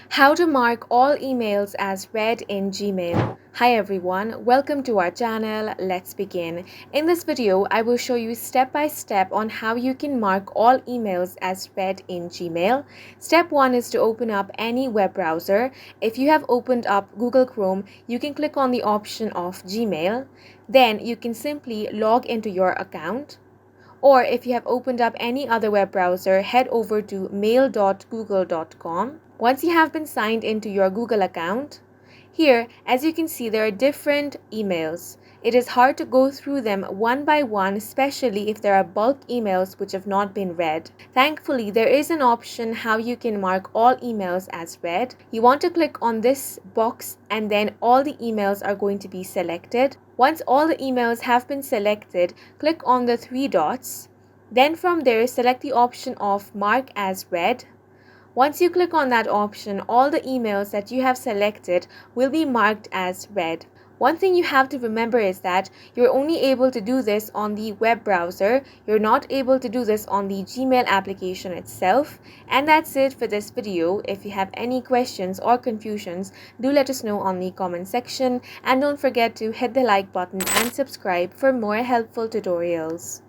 How to mark all emails as read in Gmail. Hi everyone, welcome to our channel. Let's begin. In this video, I will show you step by step on how you can mark all emails as read in Gmail. Step 1 is to open up any web browser. If you have opened up Google Chrome, you can click on the option of Gmail. Then you can simply log into your account. Or if you have opened up any other web browser, head over to mail.google.com. Once you have been signed into your Google account, here, as you can see, there are different emails. It is hard to go through them one by one, especially if there are bulk emails which have not been read. Thankfully, there is an option how you can mark all emails as read. You want to click on this box and then all the emails are going to be selected. Once all the emails have been selected, click on the three dots. Then from there, select the option of mark as read. Once you click on that option, all the emails that you have selected will be marked as read. One thing you have to remember is that you're only able to do this on the web browser. You're not able to do this on the Gmail application itself. And that's it for this video. If you have any questions or confusions, do let us know on the comment section. And don't forget to hit the like button and subscribe for more helpful tutorials.